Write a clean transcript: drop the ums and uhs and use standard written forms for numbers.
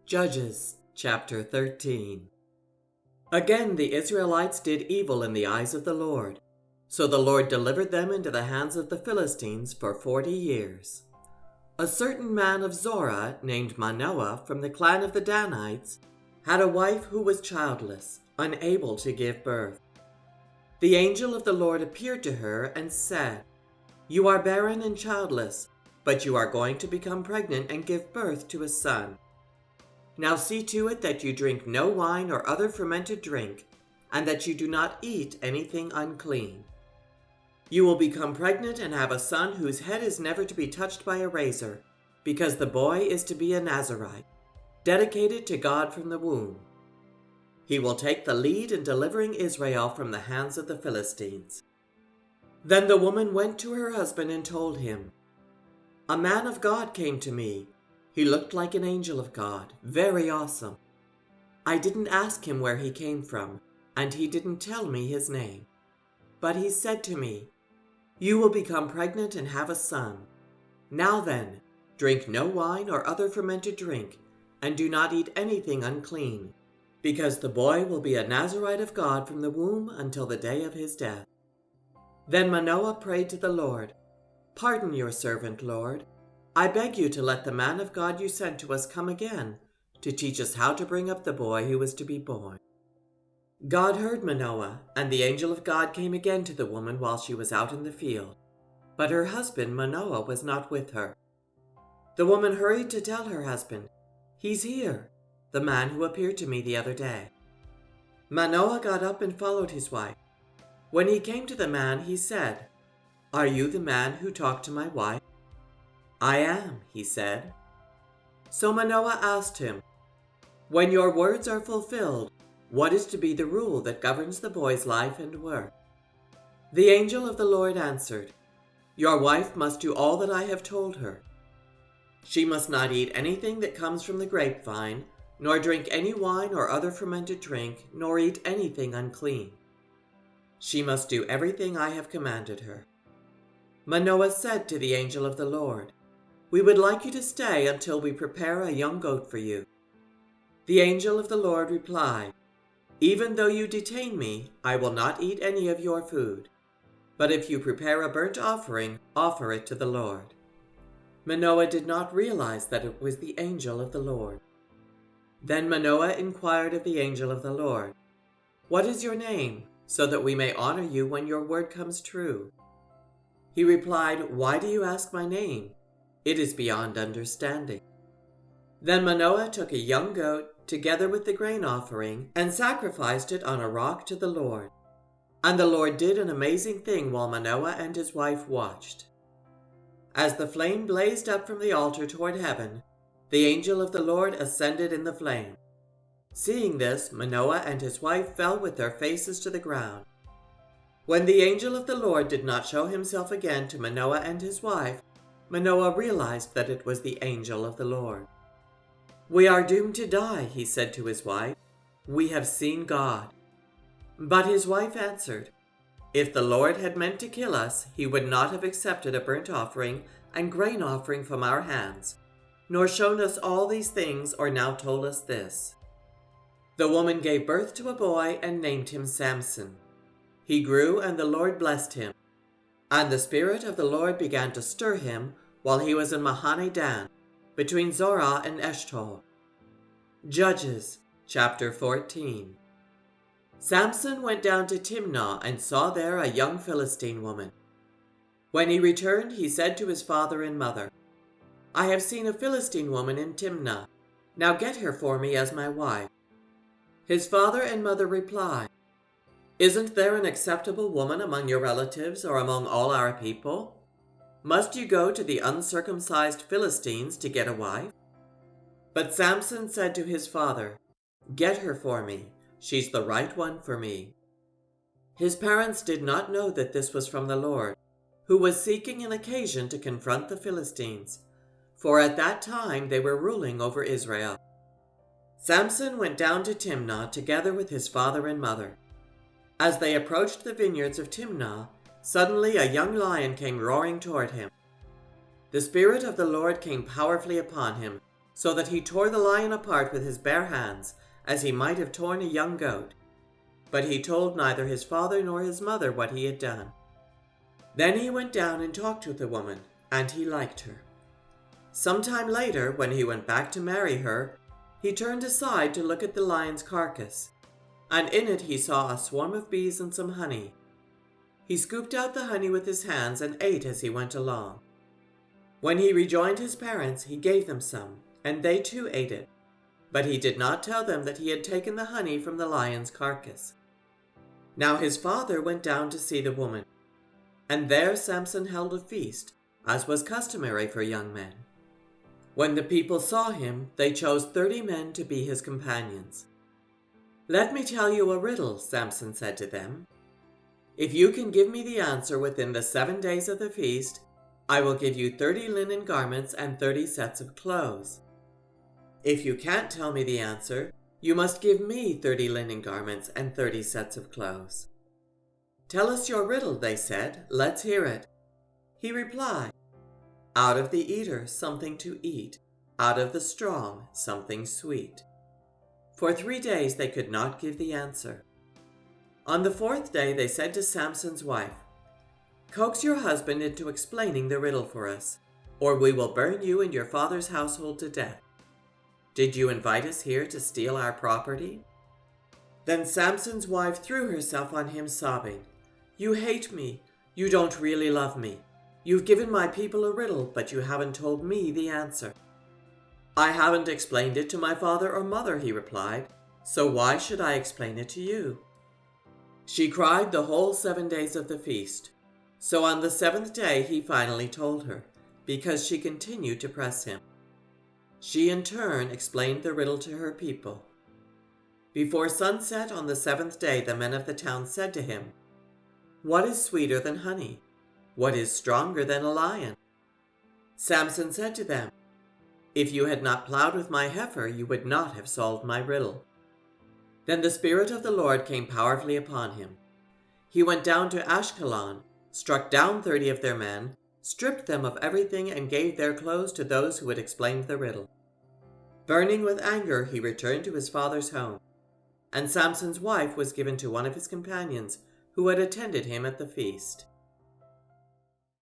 Judges chapter 13. Again the Israelites did evil in the eyes of the Lord. So the Lord delivered them into the hands of the Philistines for 40 years. A certain man of Zorah named Manoah from the clan of the Danites had a wife who was childless, unable to give birth. The angel of the Lord appeared to her and said, "You are barren and childless, but you are going to become pregnant and give birth to a son. Now see to it that you drink no wine or other fermented drink, and that you do not eat anything unclean. You will become pregnant and have a son whose head is never to be touched by a razor, because the boy is to be a Nazirite, dedicated to God from the womb. He will take the lead in delivering Israel from the hands of the Philistines." Then the woman went to her husband and told him, "A man of God came to me. He looked like an angel of God, very awesome. I didn't ask him where he came from, and he didn't tell me his name. But he said to me, 'You will become pregnant and have a son. Now then, drink no wine or other fermented drink, and do not eat anything unclean, because the boy will be a Nazirite of God from the womb until the day of his death.' Then Manoah prayed to the Lord, 'Pardon your servant, Lord. I beg you to let the man of God you sent to us come again, to teach us how to bring up the boy who is to be born.' God heard Manoah, and the angel of God came again to the woman while she was out in the field. But her husband Manoah was not with her. The woman hurried to tell her husband, 'He's here, the man who appeared to me the other day.' Manoah got up and followed his wife. When he came to the man, he said, 'Are you the man who talked to my wife?' 'I am,' he said. So Manoah asked him, 'When your words are fulfilled, what is to be the rule that governs the boy's life and work?' The angel of the Lord answered, 'Your wife must do all that I have told her. She must not eat anything that comes from the grapevine, nor drink any wine or other fermented drink, nor eat anything unclean. She must do everything I have commanded her.' Manoah said to the angel of the Lord, 'We would like you to stay until we prepare a young goat for you.' The angel of the Lord replied, 'Even though you detain me, I will not eat any of your food. But if you prepare a burnt offering, offer it to the Lord.' Manoah did not realize that it was the angel of the Lord. Then Manoah inquired of the angel of the Lord, 'What is your name, so that we may honor you when your word comes true?' He replied, 'Why do you ask my name? It is beyond understanding.' Then Manoah took a young goat, together with the grain offering, and sacrificed it on a rock to the Lord. And the Lord did an amazing thing while Manoah and his wife watched. As the flame blazed up from the altar toward heaven, the angel of the Lord ascended in the flame. Seeing this, Manoah and his wife fell with their faces to the ground. When the angel of the Lord did not show himself again to Manoah and his wife, Manoah realized that it was the angel of the Lord. 'We are doomed to die,' he said to his wife. 'We have seen God.' But his wife answered, 'If the Lord had meant to kill us, he would not have accepted a burnt offering and grain offering from our hands, nor shown us all these things or now told us this.' The woman gave birth to a boy and named him Samson. He grew, and the Lord blessed him. And the Spirit of the Lord began to stir him while he was in Mahane Dan, between Zorah and Eshtaol. Judges chapter 14. Samson went down to Timnah and saw there a young Philistine woman. When he returned, he said to his father and mother, 'I have seen a Philistine woman in Timnah. Now get her for me as my wife.' His father and mother replied, 'Isn't there an acceptable woman among your relatives or among all our people? Must you go to the uncircumcised Philistines to get a wife?' But Samson said to his father, 'Get her for me. She's the right one for me.' His parents did not know that this was from the Lord, who was seeking an occasion to confront the Philistines, for at that time they were ruling over Israel. Samson went down to Timnah together with his father and mother. As they approached the vineyards of Timnah, suddenly a young lion came roaring toward him. The Spirit of the Lord came powerfully upon him, so that he tore the lion apart with his bare hands, as he might have torn a young goat. But he told neither his father nor his mother what he had done. Then he went down and talked with the woman, and he liked her. Some time later, when he went back to marry her, he turned aside to look at the lion's carcass, and in it he saw a swarm of bees and some honey. He scooped out the honey with his hands and ate as he went along. When he rejoined his parents, he gave them some, and they too ate it. But he did not tell them that he had taken the honey from the lion's carcass. Now his father went down to see the woman, and there Samson held a feast, as was customary for young men. When the people saw him, they chose 30 men to be his companions. "Let me tell you a riddle," Samson said to them. "If you can give me the answer within the 7 days of the feast, I will give you 30 linen garments and 30 sets of clothes. If you can't tell me the answer, you must give me 30 linen garments and 30 sets of clothes." "Tell us your riddle," they said. "Let's hear it." He replied, "Out of the eater something to eat, out of the strong something sweet." For 3 days they could not give the answer. On the 4th day they said to Samson's wife, "Coax your husband into explaining the riddle for us, or we will burn you and your father's household to death. Did you invite us here to steal our property?" Then Samson's wife threw herself on him, sobbing, "You hate me. You don't really love me. You've given my people a riddle, but you haven't told me the answer." "I haven't explained it to my father or mother," he replied, "so why should I explain it to you?" She cried the whole 7 days of the feast. So on the 7th day he finally told her, because she continued to press him. She in turn explained the riddle to her people. Before sunset on the 7th day the men of the town said to him, "What is sweeter than honey? What is stronger than a lion?" Samson said to them, "If you had not plowed with my heifer, you would not have solved my riddle." Then the Spirit of the Lord came powerfully upon him. He went down to Ashkelon, struck down 30 of their men, stripped them of everything, and gave their clothes to those who had explained the riddle. Burning with anger, he returned to his father's home, and Samson's wife was given to one of his companions who had attended him at the feast.